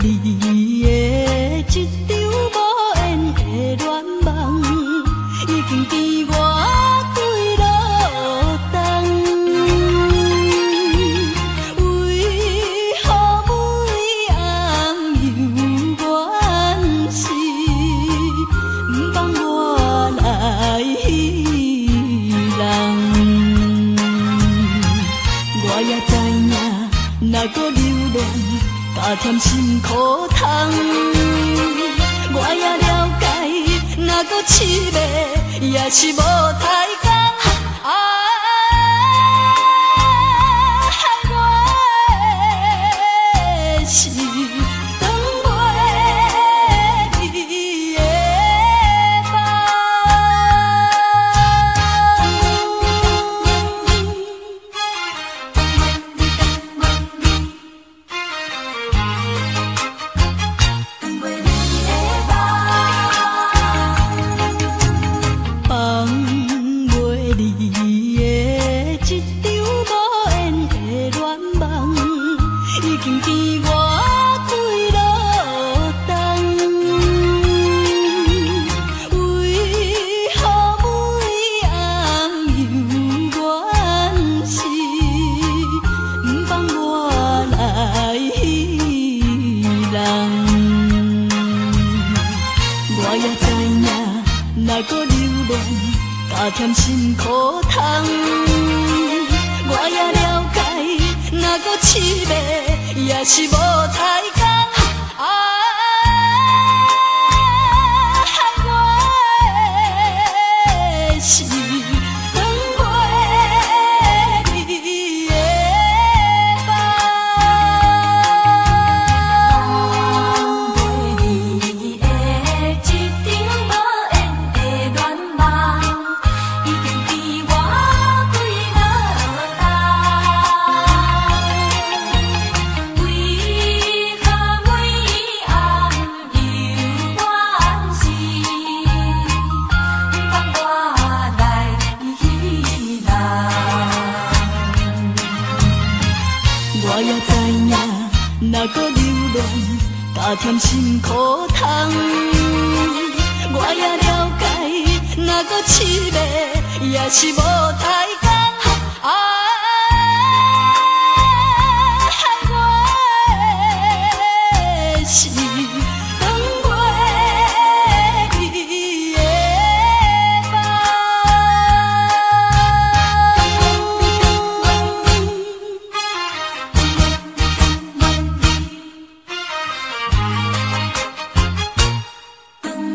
离的一场无缘的恋梦，已经甜我几落冬。为何每暗犹原是不放我来戏人？我也知影，若搁留恋，加添心苦痛。我也了解，若搁凄迷，也是无太工。害我的是等袂你的加添心苦痛，我也了解，若搁凄迷，也是无太工。害我的是等袂你的若搁留恋，加添心苦痛。我也了解，若搁凄迷，也是无太工。害我的是等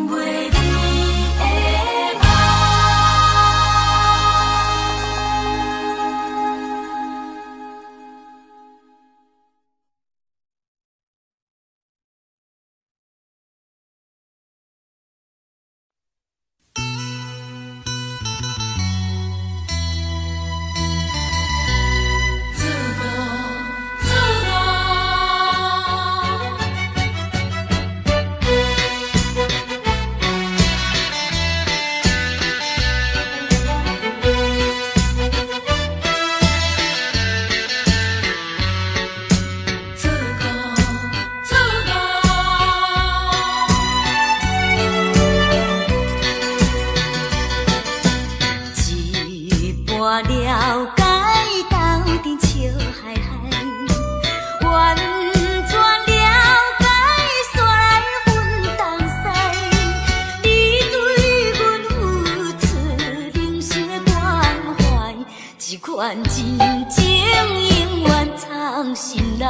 袂你的了解斗阵笑嗨嗨，完全了解煞来分东西。你对阮付出人生的关怀，这款真情永远藏心内。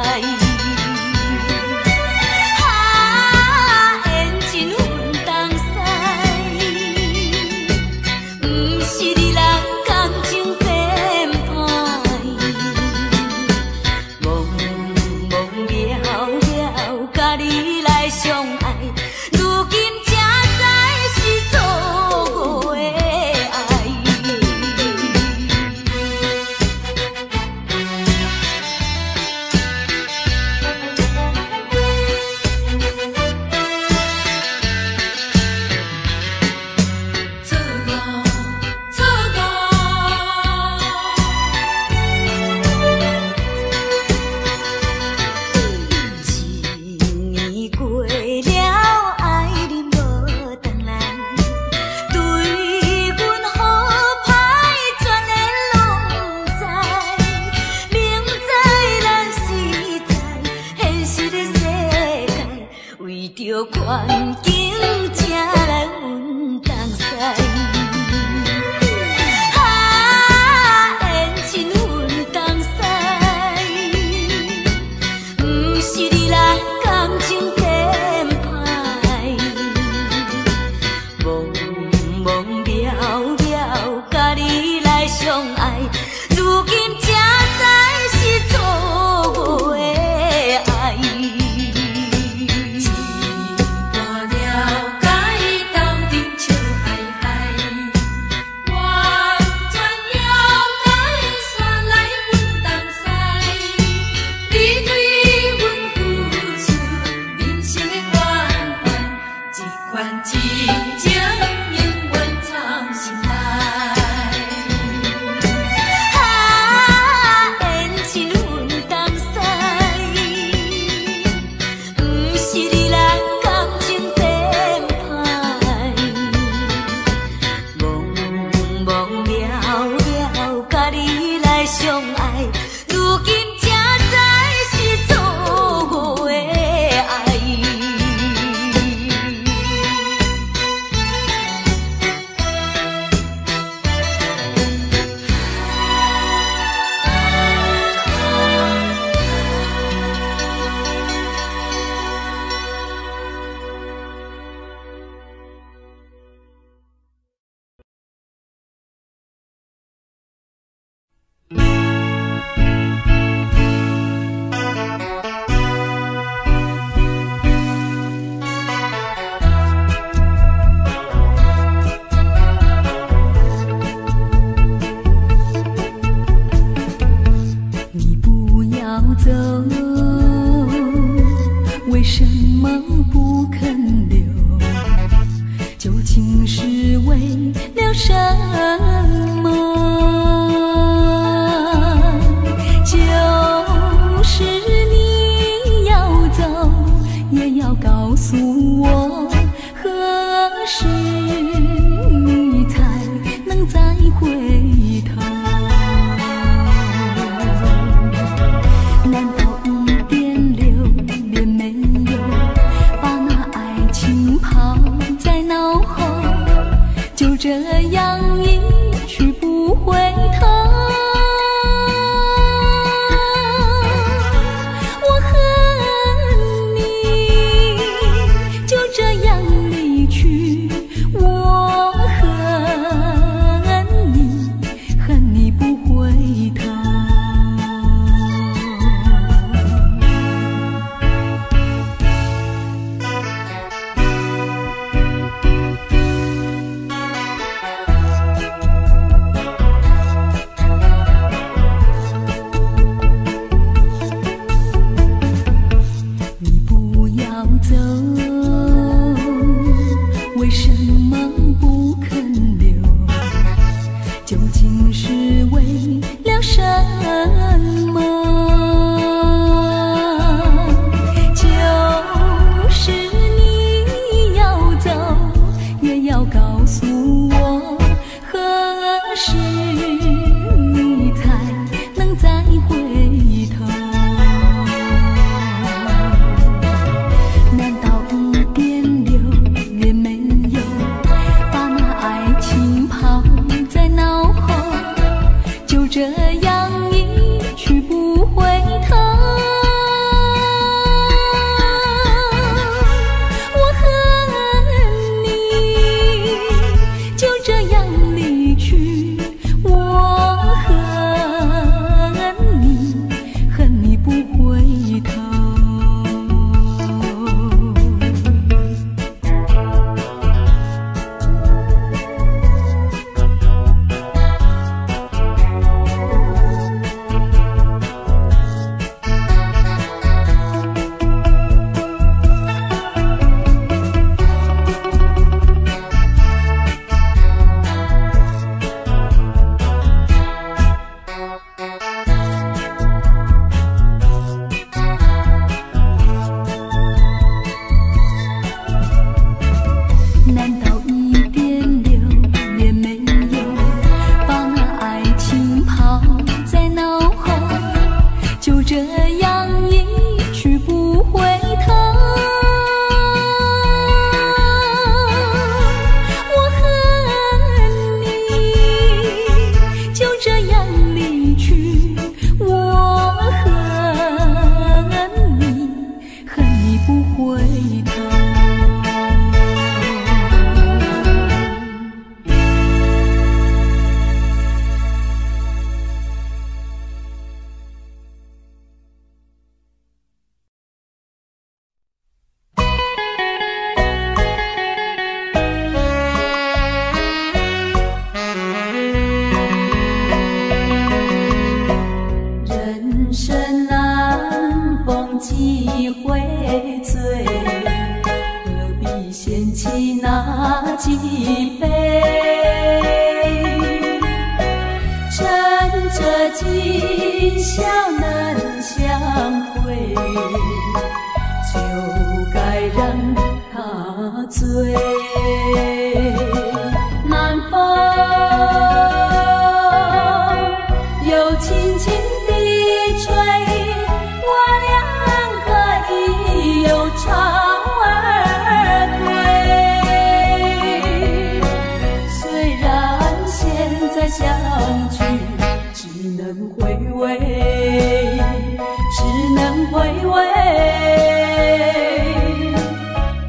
为着环境才来阮东西。缘亲阮东西，不是你人感情偏歹，茫茫渺渺，甲你来相爱，如今才知是错误的爱。掀起那几杯，趁着今宵能相会，就该让他醉。南风又轻轻地吹，我俩可以有朝而归。虽然现在相聚只能回味，只能回味，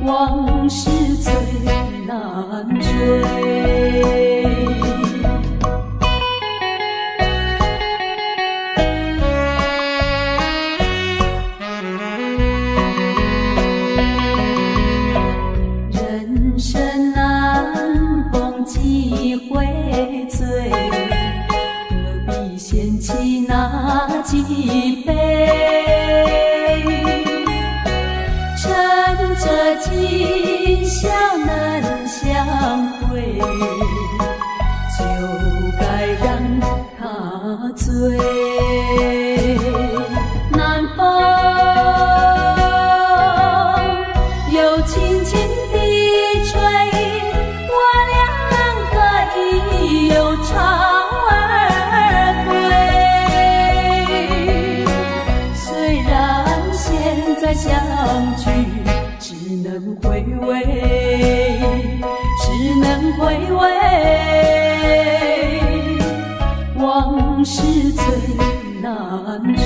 往事最难追。人生难逢几回醉，何必嫌弃那几杯？趁着今宵能相会，就该让他醉。南风又轻轻地吹，我俩可以有朝而归。虽然现在相聚只能回味，只能回味，往事最难追。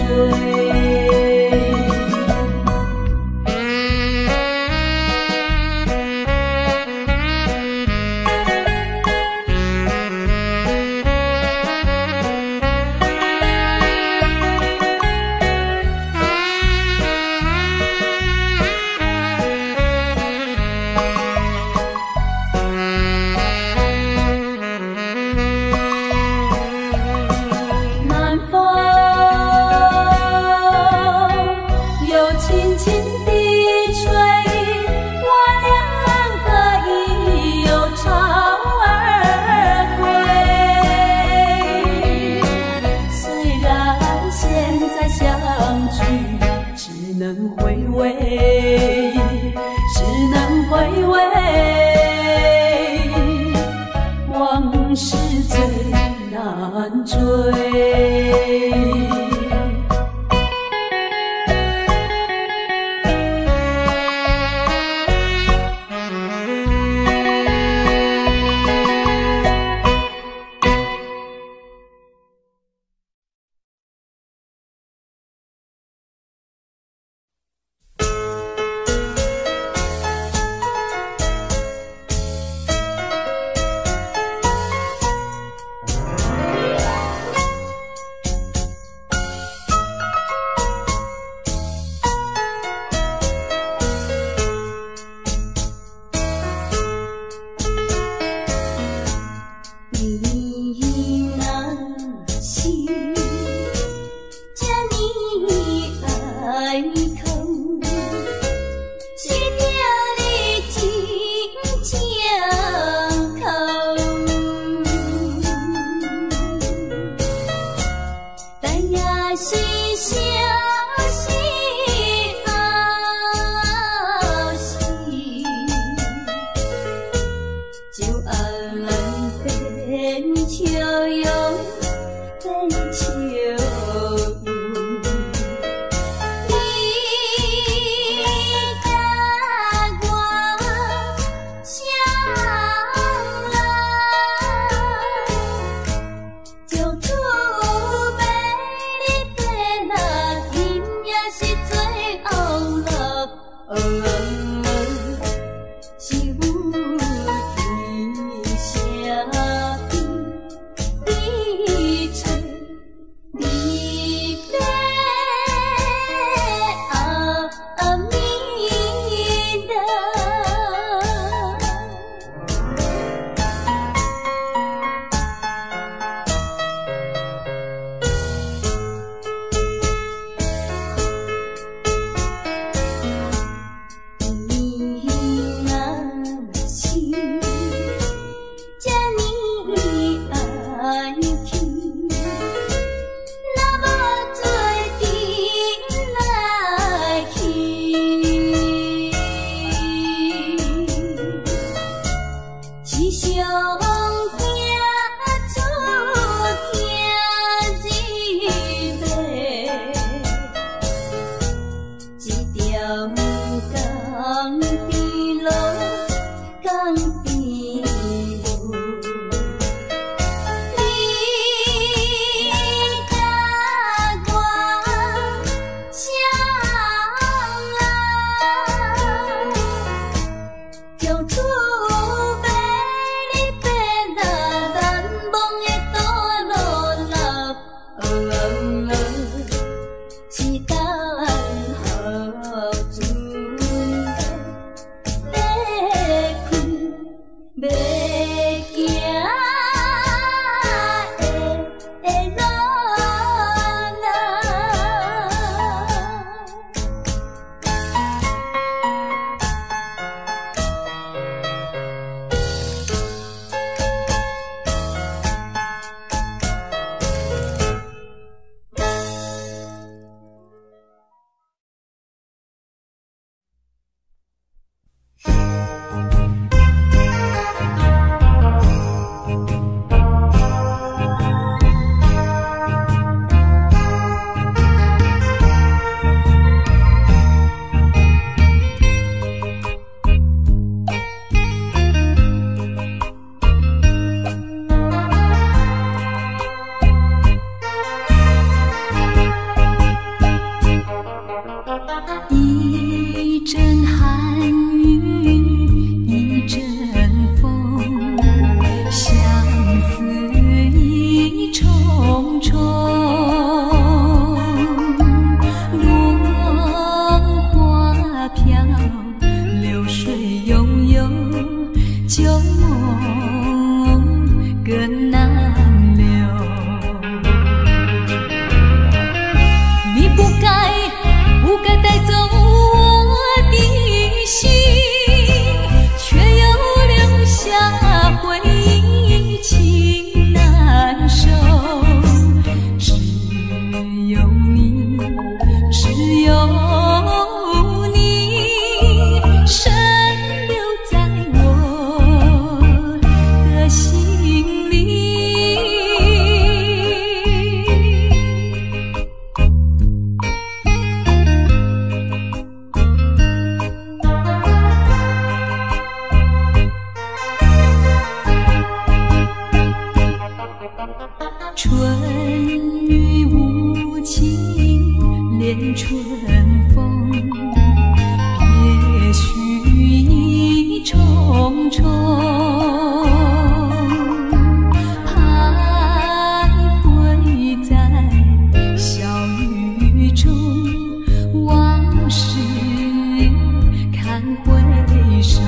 手。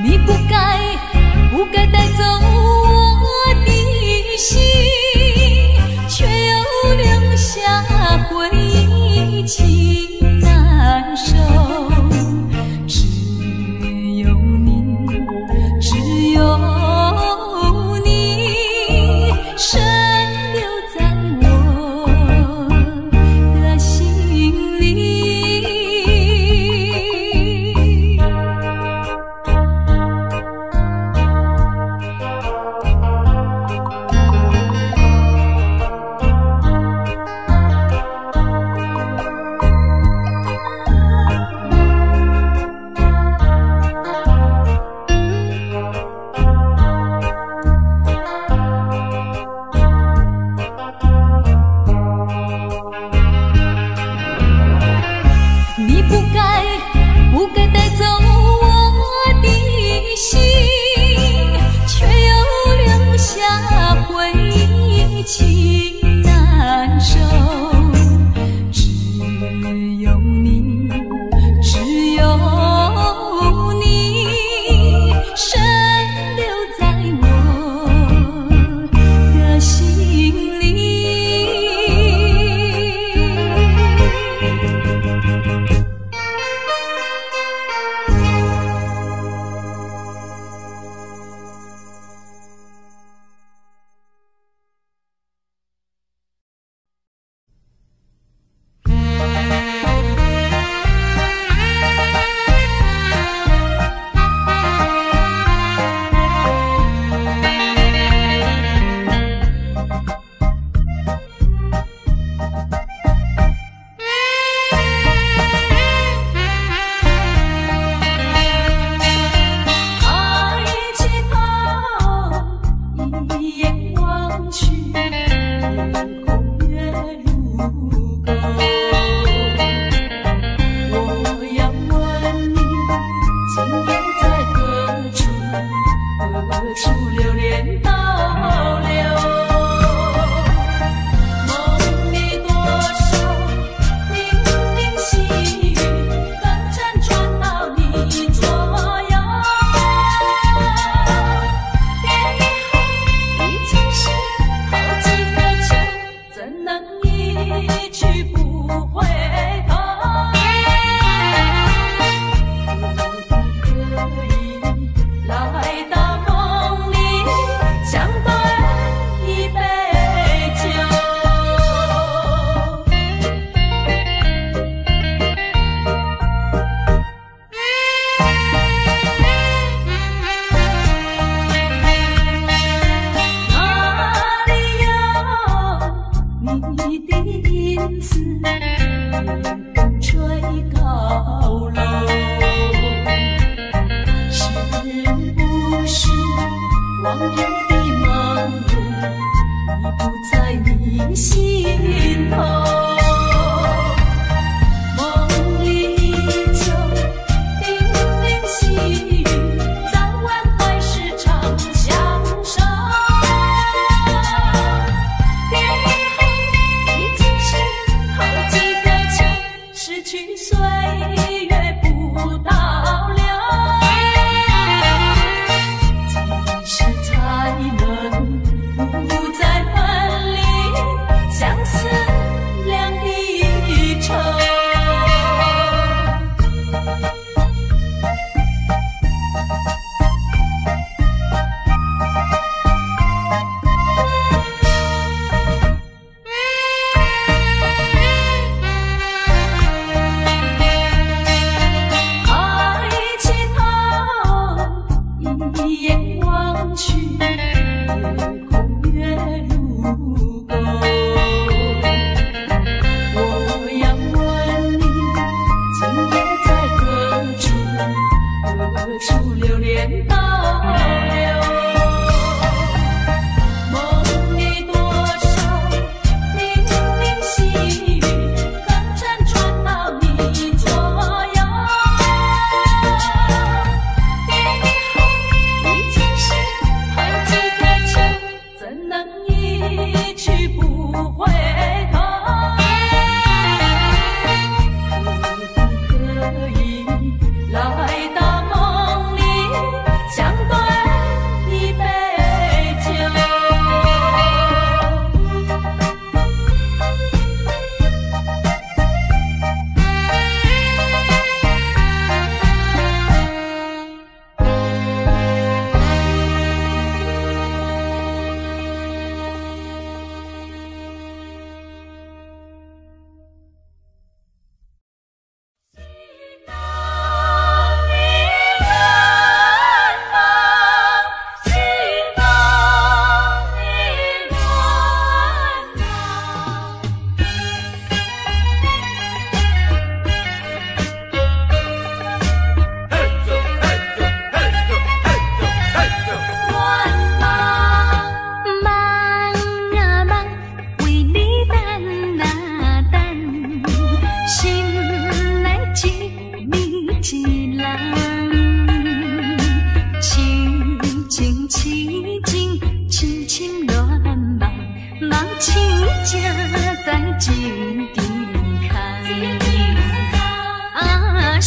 你不该带走我的心，却又留下回忆情难收。只有你，只有你，深留在我的心里。你不该带走我的心，却又留下回忆情难收。只有你，只有你，深留在我的心里。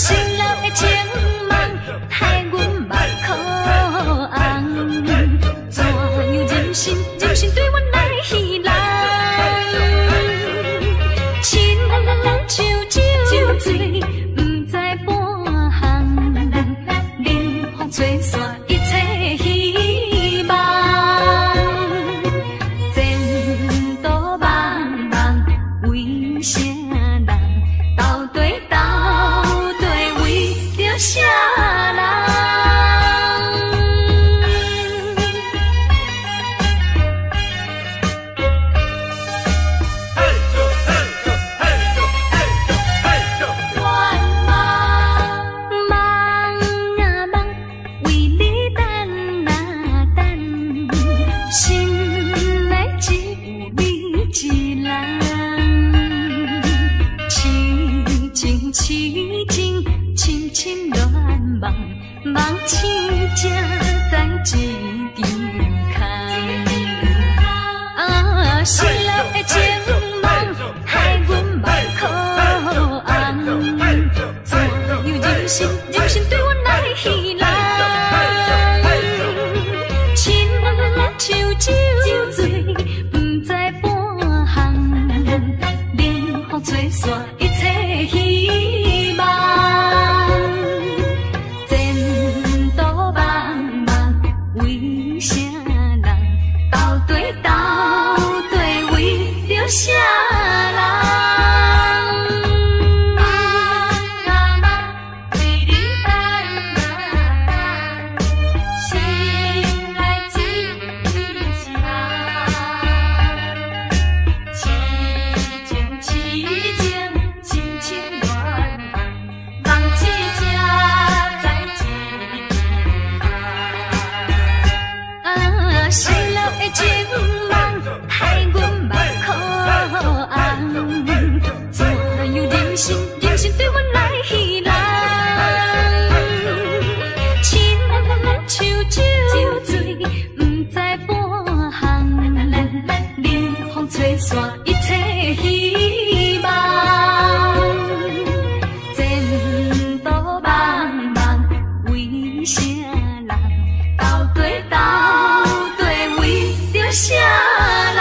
失落的情梦，害阮目眶红。怎样任性，任性对阮来戏弄？亲像酒醉，不知半项，冷风吹散一切希望。前途茫茫，为啥人？到底为着啥人？梦醒才知一场空，失落的情梦，害阮目眶红。怎样任性，任性对阮来戏弄？亲像酒醉，不知半项，冷风吹散一切希望。啥人？为你等，心内只是人，痴情，深深恋梦，梦醒才知一失落的情梦，害阮目眶红。怎样任性，任性对阮来戏弄？亲像酒醉，不知半项，冷风吹散一切希望。前途茫茫，为啥人？到底为着啥人？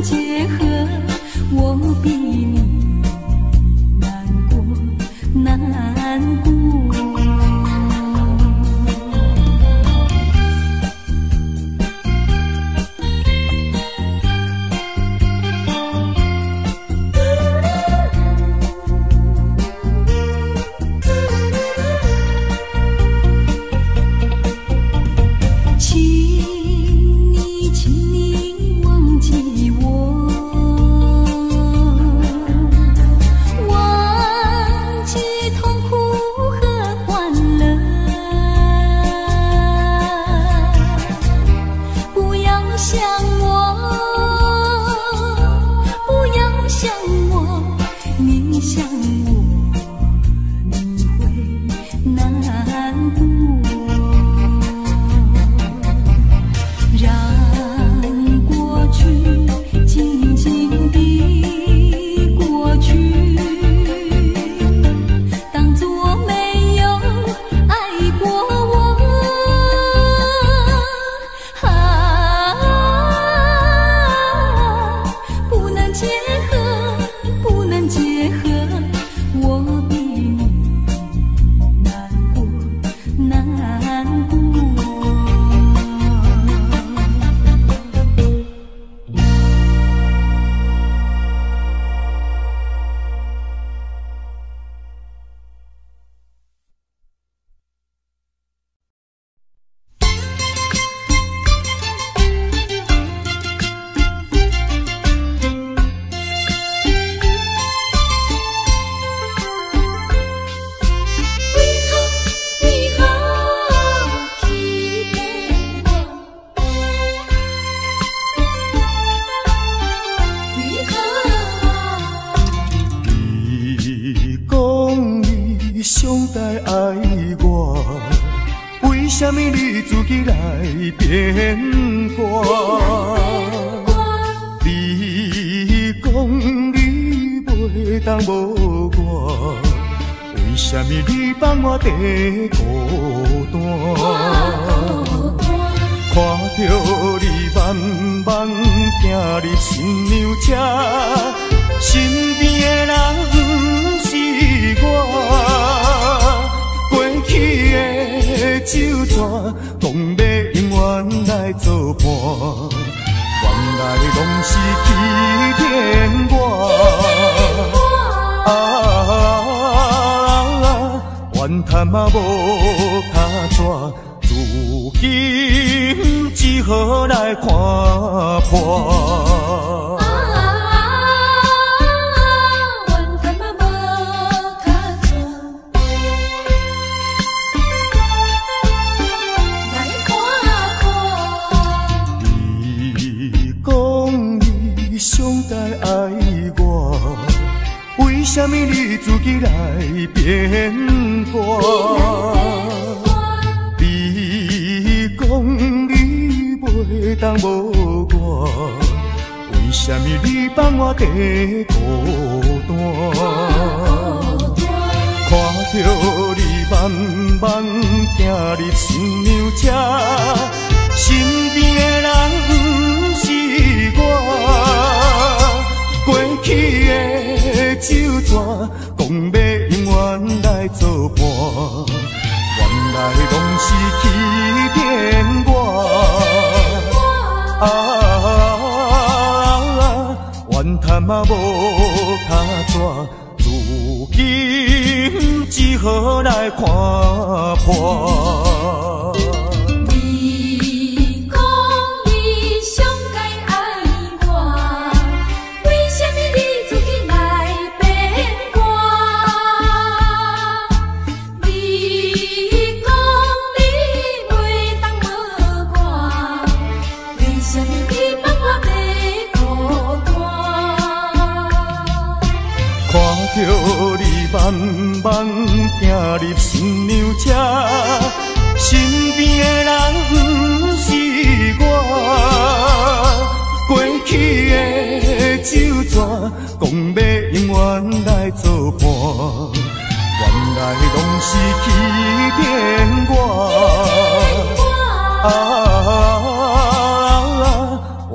结合。上台爱我？为什么你自己来变卦？你讲你袂当无我，为什么你放我地孤单？看着你慢慢行入新娘车，身边的人不是我。过去的酒泉，讲要永远来作伴，原来拢是欺骗我。怨叹嘛无卡纸，如今只好来看破。上台爱我，为什么你自己来变卦？你讲你袂当无我，为什么你放我地孤单？看着你慢慢行入新娘车，身边的人不是我。过去的酒泉，讲要永远来作伴，原来拢是欺骗我。怨叹嘛无卡纸，如今只好来看破。看着你慢慢行入新娘车，身边的人不是我。过去的酒泉，讲要永远来作伴，原来拢是欺骗我。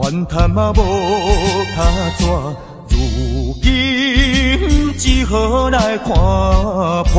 怨叹嘛无卡纸，如今只好来看破。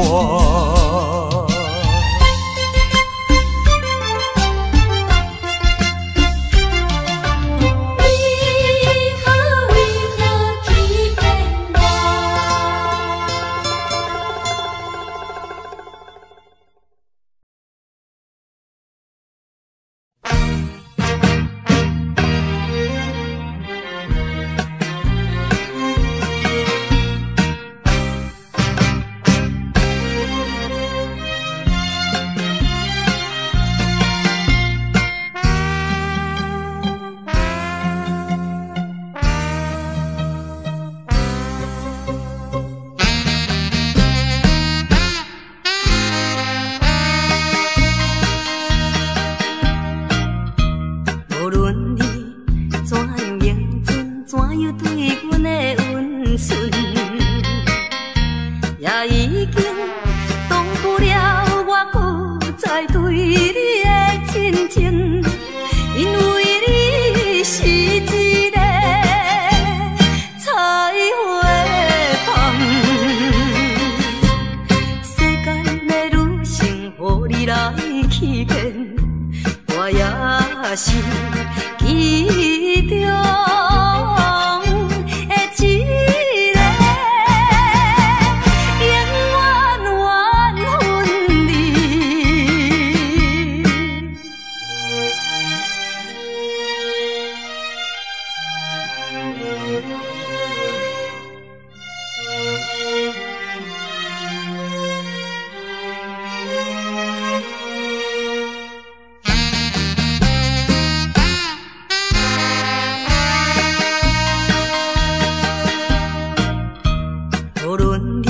无论你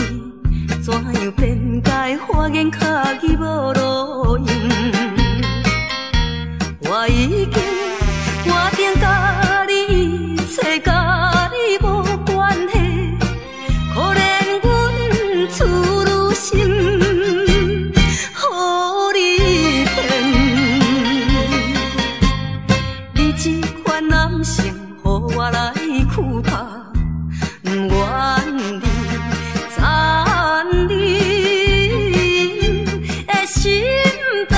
怎样变改。顶脚去无路用，我已经决定甲你找甲你无关系，可怜阮处女心，予你骗。你这款男性，予我来躯拍，不愿你残你。心肠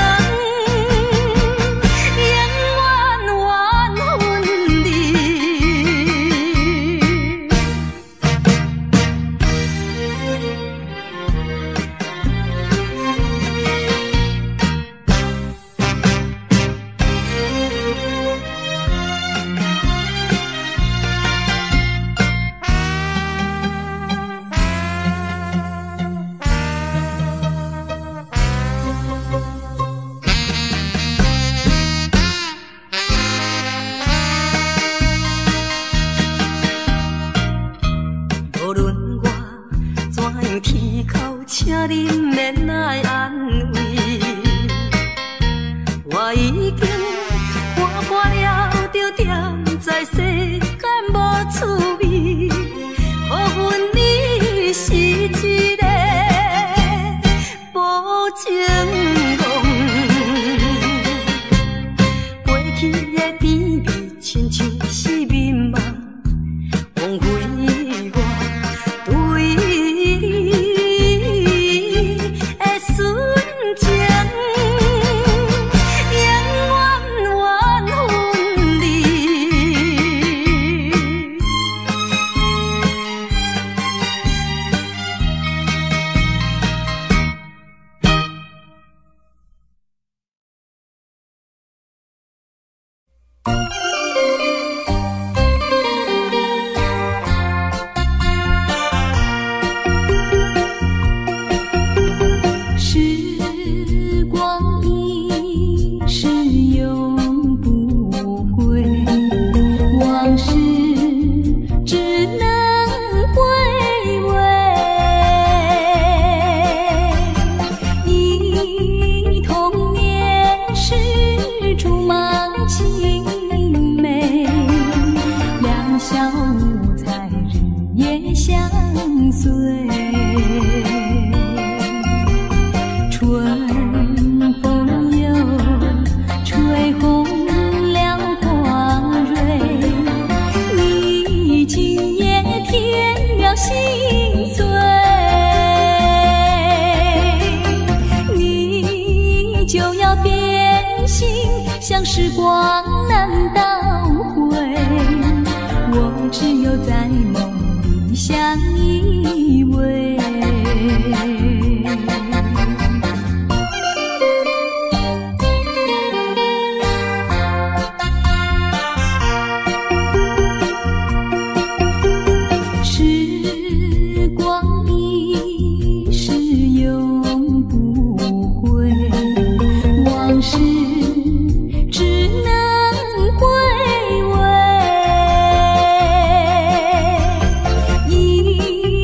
永远缘分离，无论我怎样啼哭，请你免来安慰。我已经看破了，就踮在世间无趣味。可阮你是一个无情梦，过去的甜蜜亲像是眠梦，枉费我对你的纯情，永远缘分离。时光一逝永不回，往事只能回味。忆童年时竹马青梅，两小无猜日夜相随。春风又吹红了花蕊，你今夜添了心碎，你就要变心，像时光难倒回，我只有在梦里相依偎。时光一逝永不回，往事只能回味。忆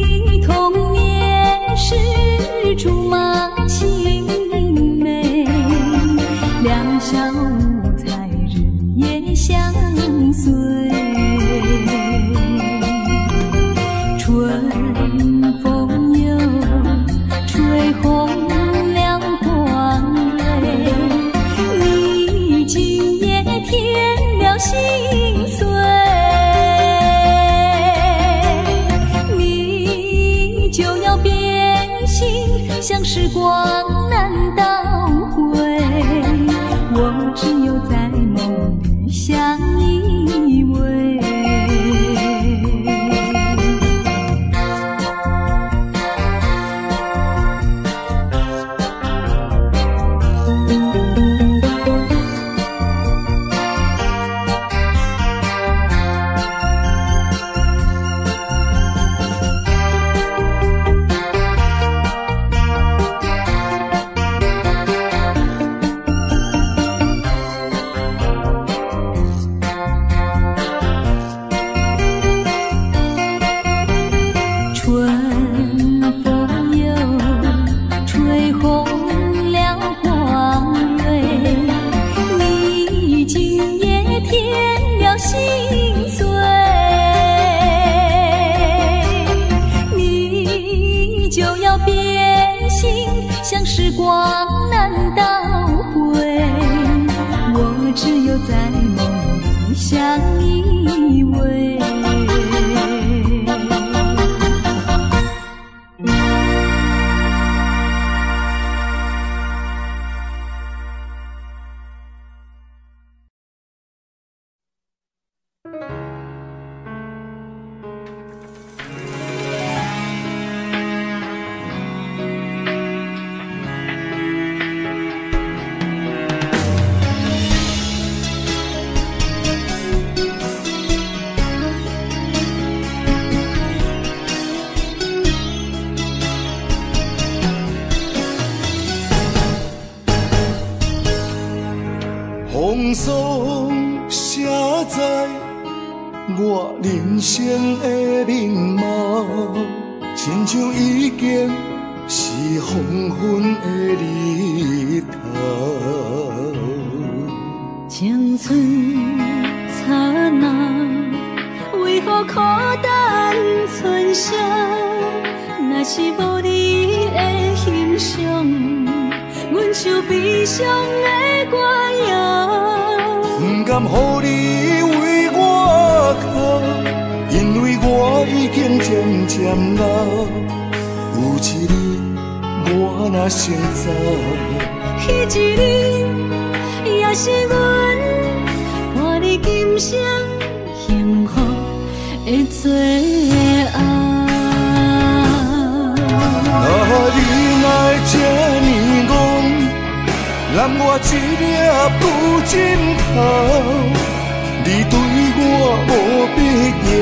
时光难倒回，我只有在梦里相依偎。风霜写在我人生的面貌，亲像已经是黄昏的日头。青春刹那，为何孤单存剩？若是无你的欣赏，阮像悲伤的歌谣。不甘予你为我哭，因为我已经渐渐老。有一日我若先走，彼一日也是阮伴你今生幸福的最后。你来这呢戆，揽我一粒不枕头，你对我无必要，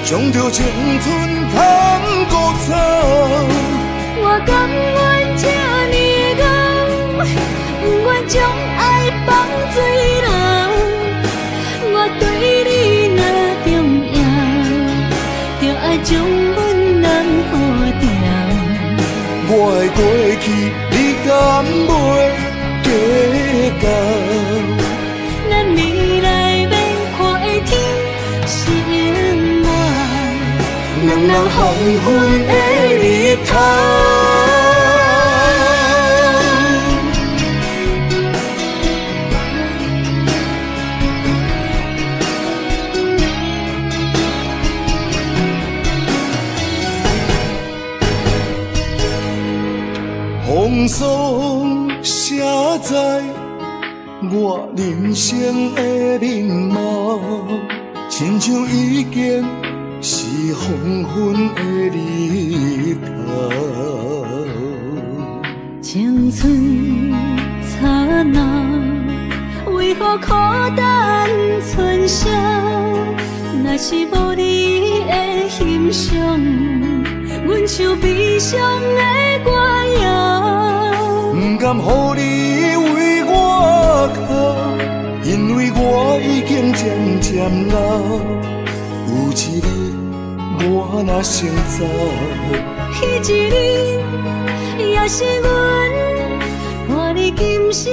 将着青春通孤草。我甘愿这呢戆，不愿将爱放水流。我对你若重要，就爱将阮人护掉。我的过去，你敢袂计较？咱未来免看的天是永远，人人黄昏的日头。风霜写在我人生的面貌，亲像已经是黄昏的日头。青春刹那，为何孤单存剩？若是无你的欣赏，阮像悲伤的歌谣。不甘予你为我哭，因为我已经渐渐老。有一日我若先走，彼一日也是阮伴你今生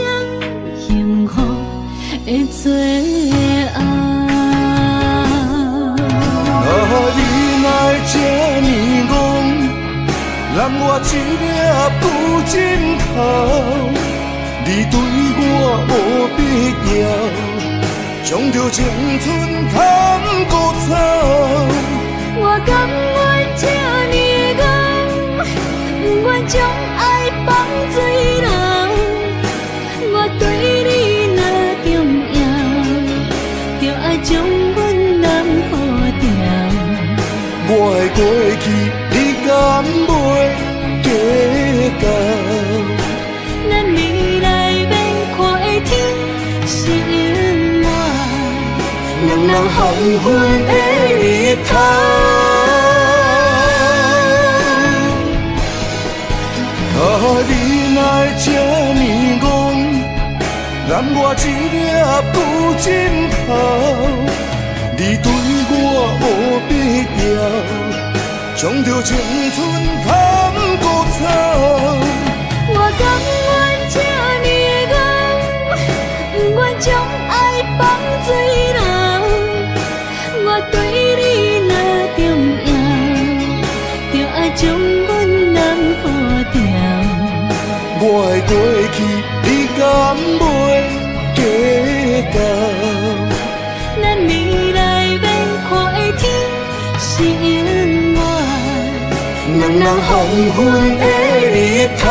幸福的最后。你来这呢戆，揽我一粒不枕头，你对我无必要，将着青春通孤草。我甘愿这呢戆，不愿将爱放水流。我对你若重要，就爱将阮人护掉。我的过去，你敢袂计较？咱未来免看的天是永远，人人黄昏的日头。你来这呢戆，揽我一粒不枕头，你对我无必要，将着青春通孤草。我甘愿这呢戆，不愿将爱放水流。我对你若重要，就爱将阮人护掉。去，你敢袂计较？咱未来要看的天是永远，人人黄昏的日头。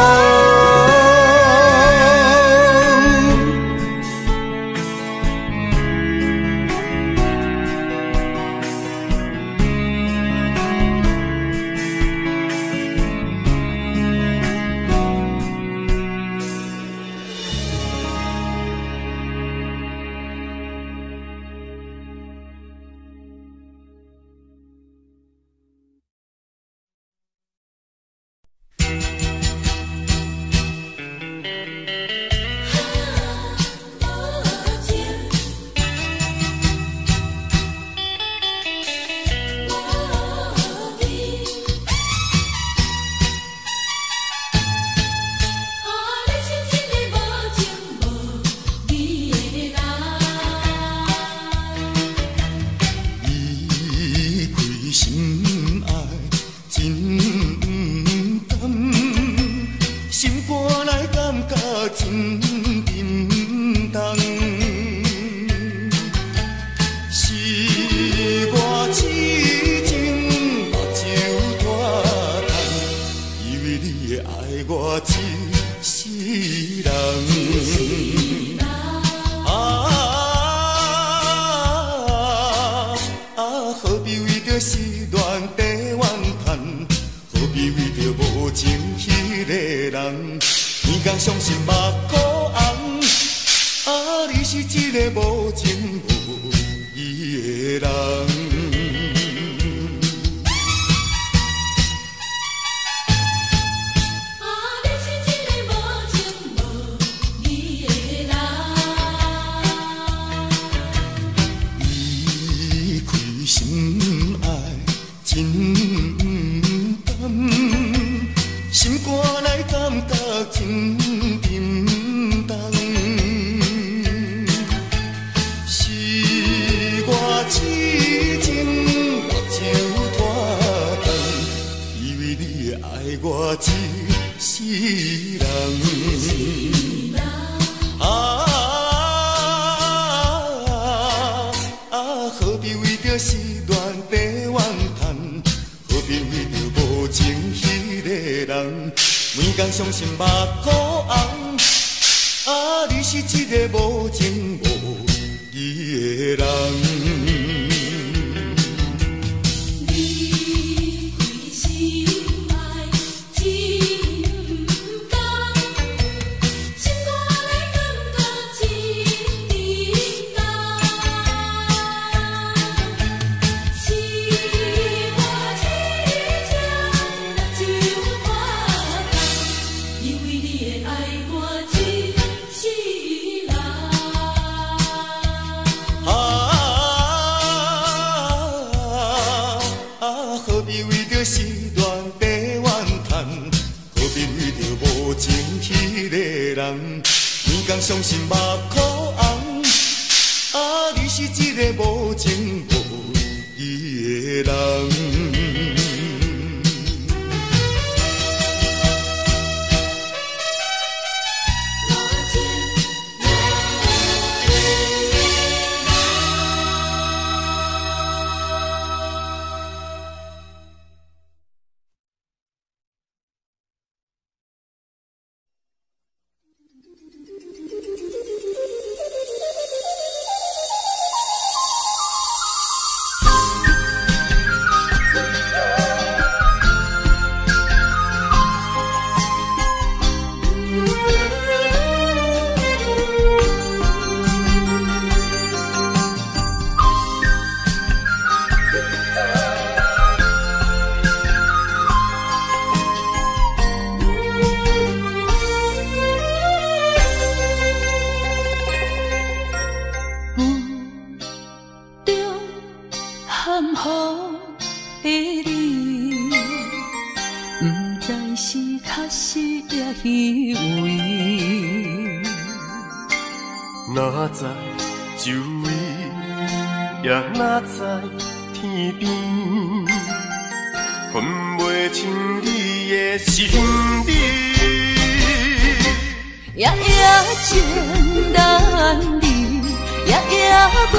哪知周围，也哪知天边，分袂清你的心理。夜夜情难离，夜夜袂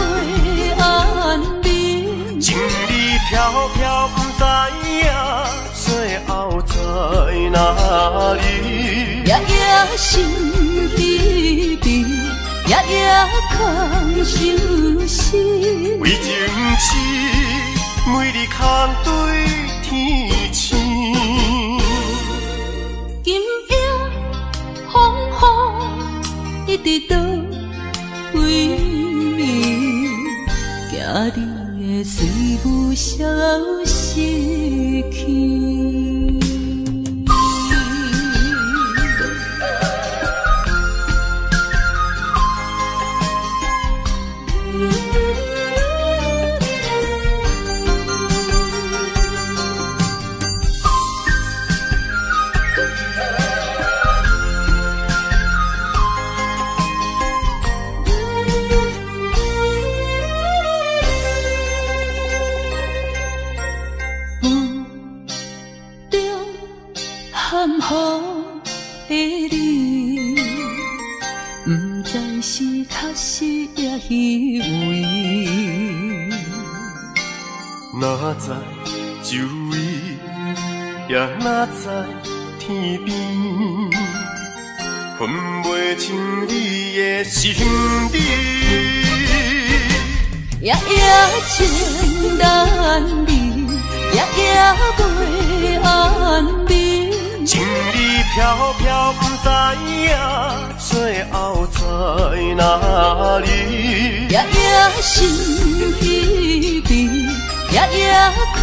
安眠。情意飘飘，不知影最后在哪里。夜夜心稀微，夜夜空相思。为情痴，每日空对天星。今夜风雨一直到为暝，惊你的随无消息去。含糊的你，不知是确实也虚伪。哪知周围，也哪知天边，分袂清你的心理。夜夜情难离，夜夜袂安眠。情意飘飘，不知影最后在哪里。夜夜心稀微，夜夜空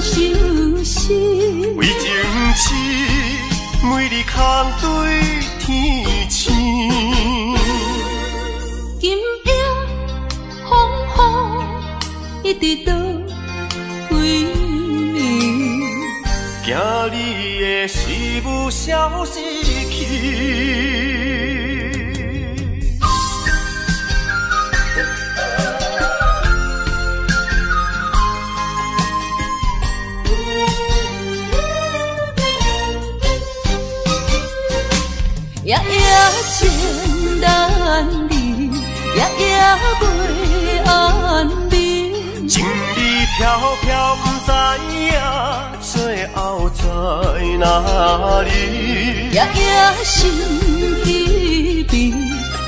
相思。为情痴，每日空对天星。今夜风雨一直到为暝，惊你的随无消息去。夜夜情难离，夜夜袂安眠。情意飘飘，不知影最后在哪里。夜夜心稀微，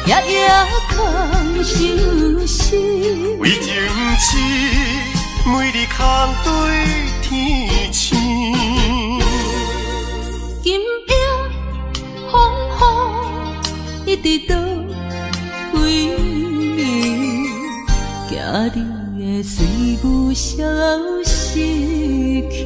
夜夜空相思。为情痴，每日空对天星。今夜风雨一直到为暝，惊你的随无消息去。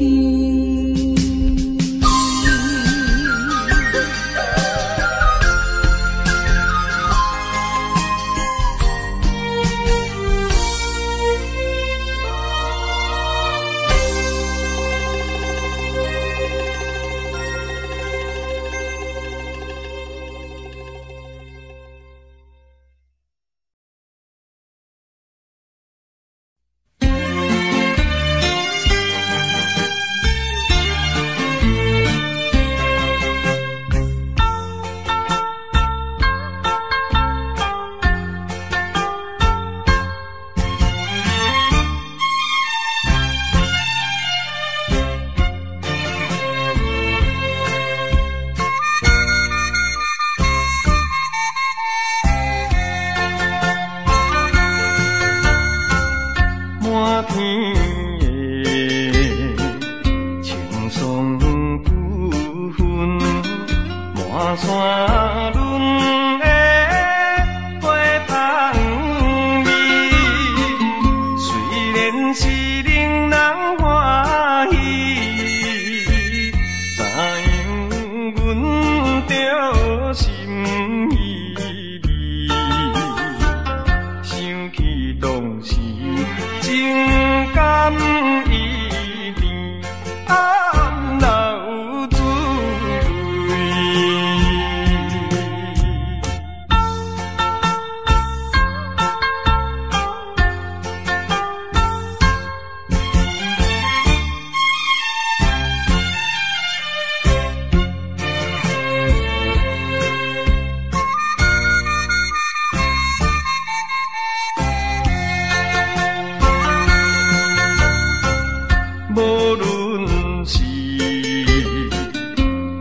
无论是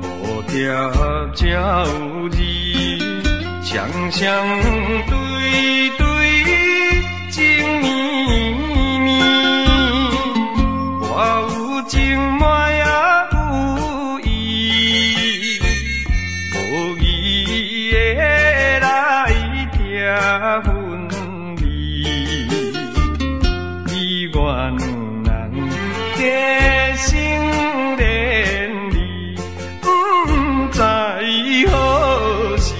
蝴蝶才有你，双双对对情绵绵，我有情满也有意，无意的来听分离，你我两人加心连理，不知何时。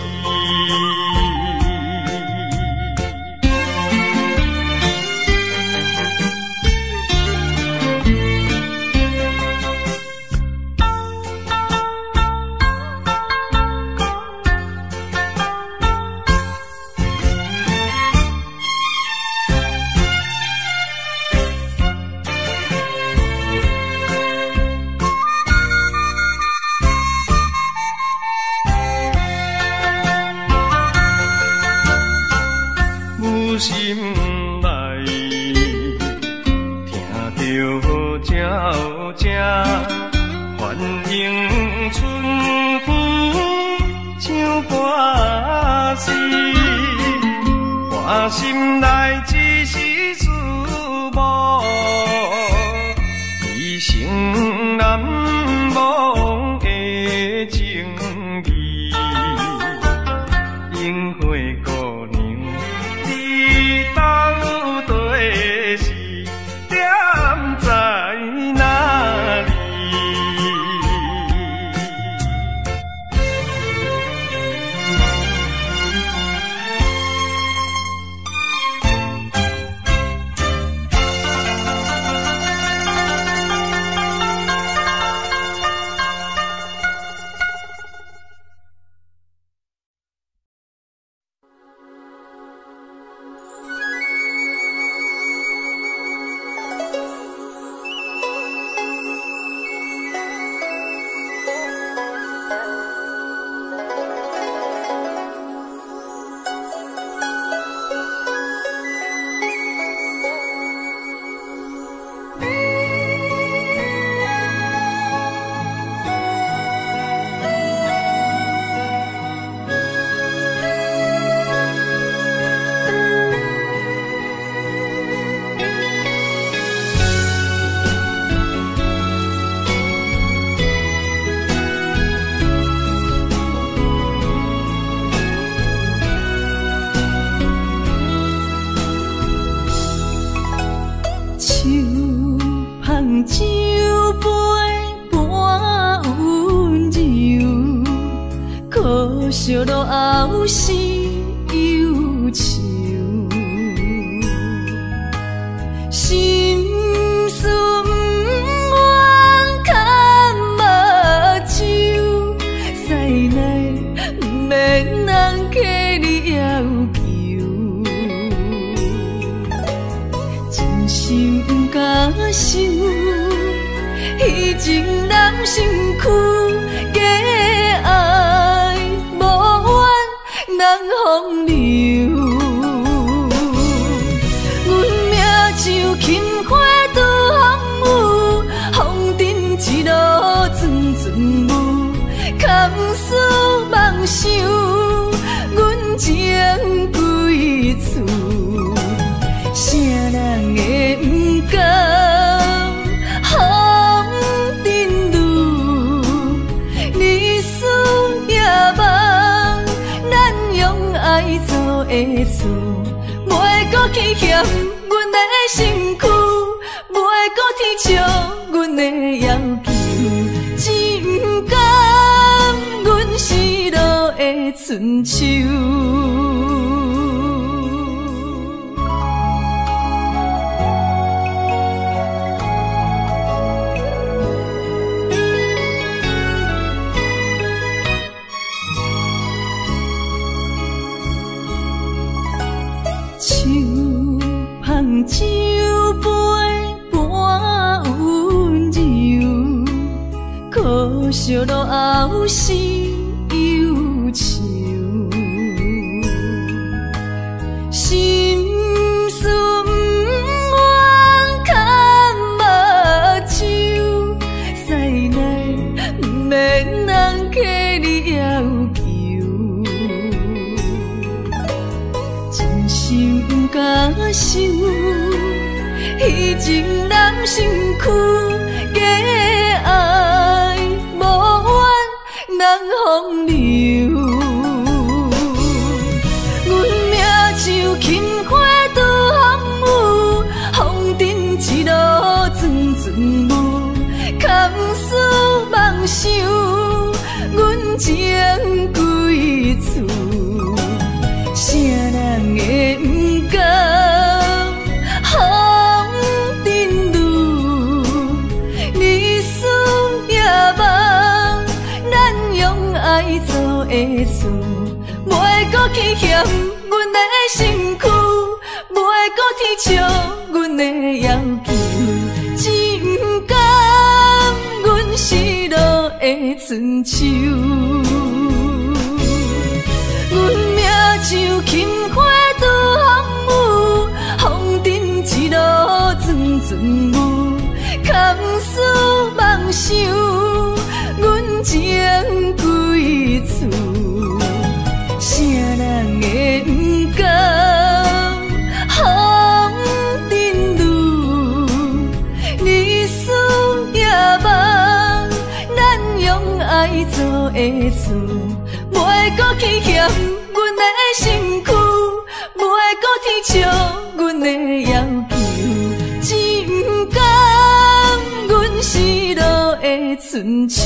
心内听着鸟声，反映春天唱歌诗，我心内只是思慕，一生难忘的情义，樱花姑娘。到底是点在哪里？酒杯半温柔，可惜落后是忧愁。心事不愿牵目睭，使来不免人客你要求，真心不敢想。已情难身躯，假爱无缘难风流。阮命像轻花拄风雨，风尘一路阵阵雾，空思梦想，阮情归厝，啥人会不甘？爱做的错，袂搁去嫌阮的身躯，袂搁天笑阮的要求，只不甘阮失落的春秋。酒杯半温柔，可惜落后是忧愁。心事不愿牵目睭，情难身躯，假爱无怨难风流。阮命像轻花拄风雨，风尘一路转转舞，空思梦想，阮情归厝。啥人会不甘风尘路？日思夜梦，咱用爱做的事，袂搁去嫌阮的身躯，袂搁去笑阮的要求，只不甘阮失落的春秋。阮命像轻花拄风雨，风尘一路转转舞，空思梦想，阮情归厝。啥人会不甘风尘路？日思夜梦，咱用爱做的事，袂搁去嫌阮的身躯，袂搁去笑阮的要求，只不甘阮失落的春秋。